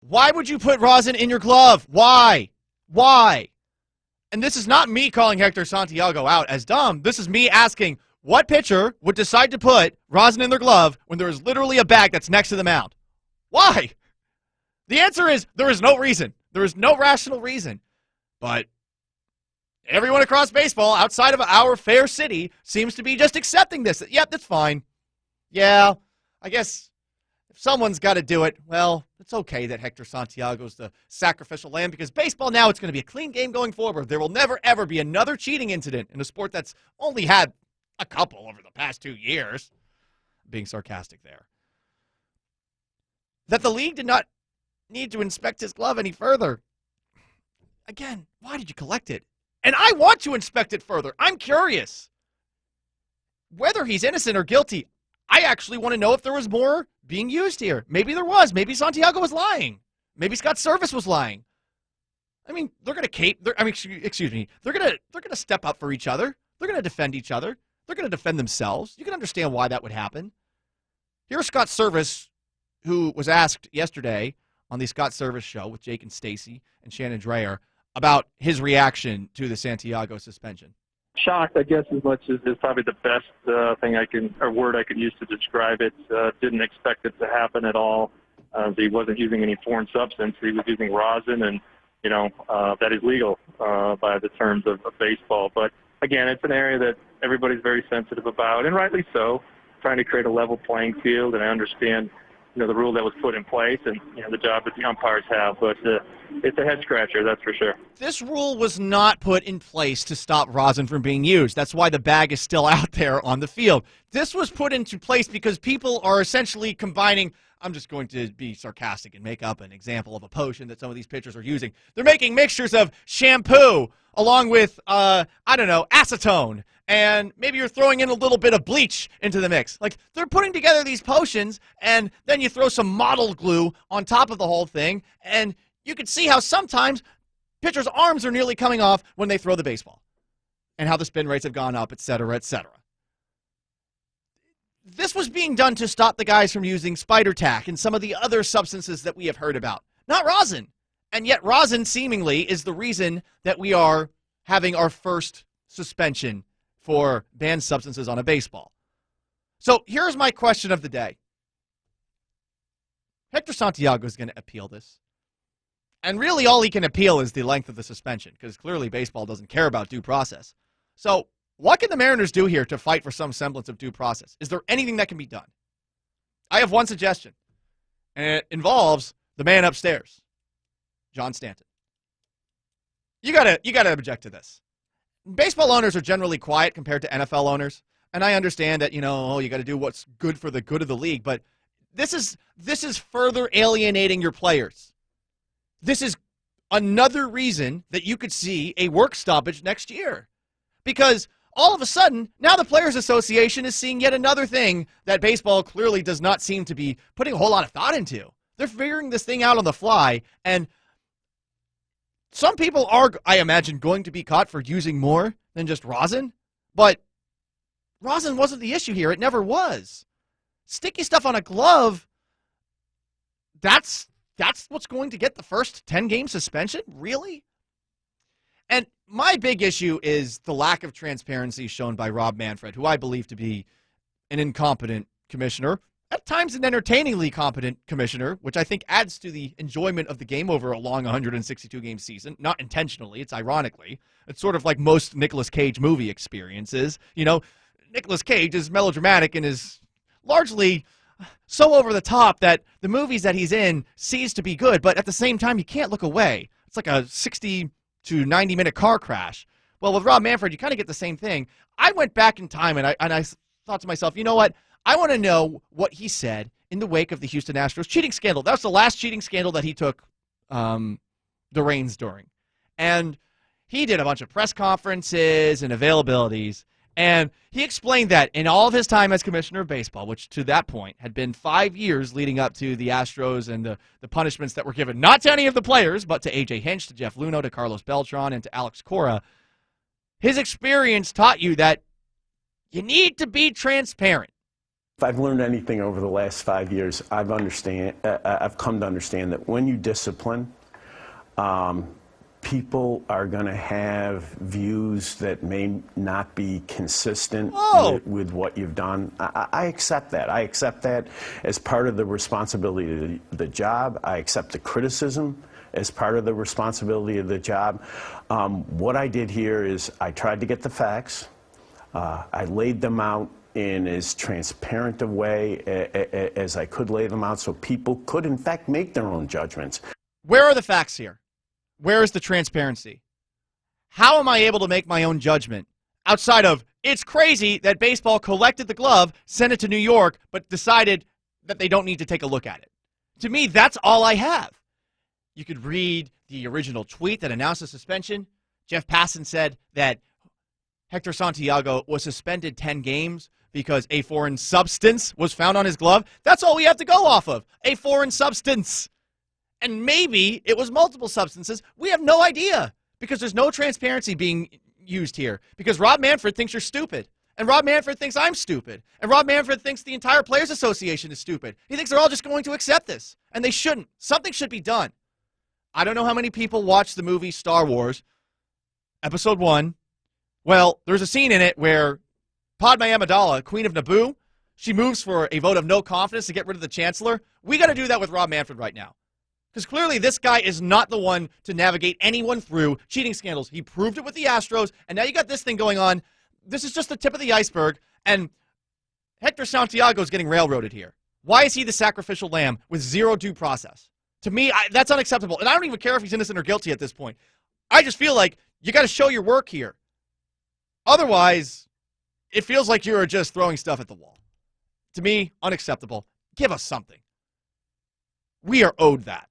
Why would you put rosin in your glove? Why? Why? And this is not me calling Hector Santiago out as dumb. This is me asking, what pitcher would decide to put rosin in their glove when there is literally a bag that's next to the mound? Why? The answer is there is no reason. There is no rational reason. But everyone across baseball outside of our fair city seems to be just accepting this. Yep, that's fine. Yeah, I guess if someone's got to do it, well, it's okay that Hector Santiago's the sacrificial lamb because baseball now, it's going to be a clean game going forward. There will never, ever be another cheating incident in a sport that's only had a couple over the past 2 years. Being sarcastic there. That the league did not need to inspect his glove any further. Again, why did you collect it? And I want to inspect it further. I'm curious. Whether he's innocent or guilty, I actually want to know if there was more being used here. Maybe there was. Maybe Santiago was lying. Maybe Scott Service was lying. I mean, they're going to excuse me. They're going to step up for each other. They're going to defend each other. They're going to defend themselves. You can understand why that would happen. Here's Scott Service, who was asked yesterday on the Scott Service Show with Jake and Stacy and Shannon Dreyer about his reaction to the Santiago suspension. Shocked, I guess, as much as is probably the best word I could use to describe it. Didn't expect it to happen at all. He wasn't using any foreign substance. He was using rosin, and that is legal by the terms of baseball. But again, it's an area that everybody's very sensitive about, and rightly so. Trying to create a level playing field, and I understand, the rule that was put in place, and the job that the umpires have. But it's a head scratcher, that's for sure. This rule was not put in place to stop rosin from being used. That's why the bag is still out there on the field. This was put into place because people are essentially combining. I'm just going to be sarcastic and make up an example of a potion that some of these pitchers are using. They're making mixtures of shampoo along with, acetone. And maybe you're throwing in a little bit of bleach into the mix. Like, they're putting together these potions, and then you throw some model glue on top of the whole thing, and you can see how sometimes pitchers' arms are nearly coming off when they throw the baseball, and how the spin rates have gone up, et cetera, et cetera. This was being done to stop the guys from using spider tack and some of the other substances that we have heard about, not rosin. And yet rosin seemingly is the reason that we are having our first suspension for banned substances on a baseball. So here's my question of the day. Hector Santiago is going to appeal this. And really all he can appeal is the length of the suspension, because clearly baseball doesn't care about due process. So what can the Mariners do here to fight for some semblance of due process? Is there anything that can be done? I have one suggestion, and it involves the man upstairs, John Stanton. You gotta object to this. Baseball owners are generally quiet compared to NFL owners, and I understand that, you got to do what's good for the good of the league, but this is further alienating your players. This is another reason that you could see a work stoppage next year, because all of a sudden, now the Players Association is seeing yet another thing that baseball clearly does not seem to be putting a whole lot of thought into. They're figuring this thing out on the fly, and some people are, I imagine, going to be caught for using more than just rosin, but rosin wasn't the issue here. It never was. Sticky stuff on a glove, that's what's going to get the first 10-game suspension? Really? And my big issue is the lack of transparency shown by Rob Manfred, who I believe to be an incompetent commissioner, at times an entertainingly competent commissioner, which I think adds to the enjoyment of the game over a long 162-game season. Not intentionally, it's ironically. It's sort of like most Nicolas Cage movie experiences. Nicolas Cage is melodramatic and is largely so over the top that the movies that he's in cease to be good, but at the same time, you can't look away. It's like a 60 to 90-minute car crash. Well, with Rob Manfred, you kind of get the same thing. I went back in time, and I thought to myself, you know what? I want to know what he said in the wake of the Houston Astros cheating scandal. That was the last cheating scandal that he took the reins during. And he did a bunch of press conferences and availabilities, and he explained that in all of his time as commissioner of baseball, which to that point had been 5 years leading up to the Astros and the punishments that were given, not to any of the players, but to A.J. Hinch, to Jeff Luhnow, to Carlos Beltran, and to Alex Cora, his experience taught you that you need to be transparent. If I've learned anything over the last 5 years, I've come to understand that when you discipline, people are going to have views that may not be consistent with what you've done. I accept that. I accept that as part of the responsibility of the job. I accept the criticism as part of the responsibility of the job. What I did here is I tried to get the facts. I laid them out in as transparent a way as I could lay them out so people could, in fact, make their own judgments. Where are the facts here? Where is the transparency? How am I able to make my own judgment outside of it's crazy that baseball collected the glove, sent it to New York, but decided that they don't need to take a look at it? To me, that's all I have. You could read the original tweet that announced the suspension. Jeff Passan said that Hector Santiago was suspended 10 games because a foreign substance was found on his glove. That's all we have to go off of, a foreign substance. And maybe it was multiple substances. We have no idea because there's no transparency being used here because Rob Manfred thinks you're stupid. And Rob Manfred thinks I'm stupid. And Rob Manfred thinks the entire Players Association is stupid. He thinks they're all just going to accept this. And they shouldn't. Something should be done. I don't know how many people watched the movie Star Wars, Episode 1. Well, there's a scene in it where Padme Amidala, Queen of Naboo, she moves for a vote of no confidence to get rid of the Chancellor. We got to do that with Rob Manfred right now. Because clearly this guy is not the one to navigate anyone through cheating scandals. He proved it with the Astros, and now you got this thing going on. This is just the tip of the iceberg, and Hector Santiago is getting railroaded here. Why is he the sacrificial lamb with zero due process? To me, that's unacceptable, and I don't even care if he's innocent or guilty at this point. I just feel like you got to show your work here. Otherwise, it feels like you're just throwing stuff at the wall. To me, unacceptable. Give us something. We are owed that.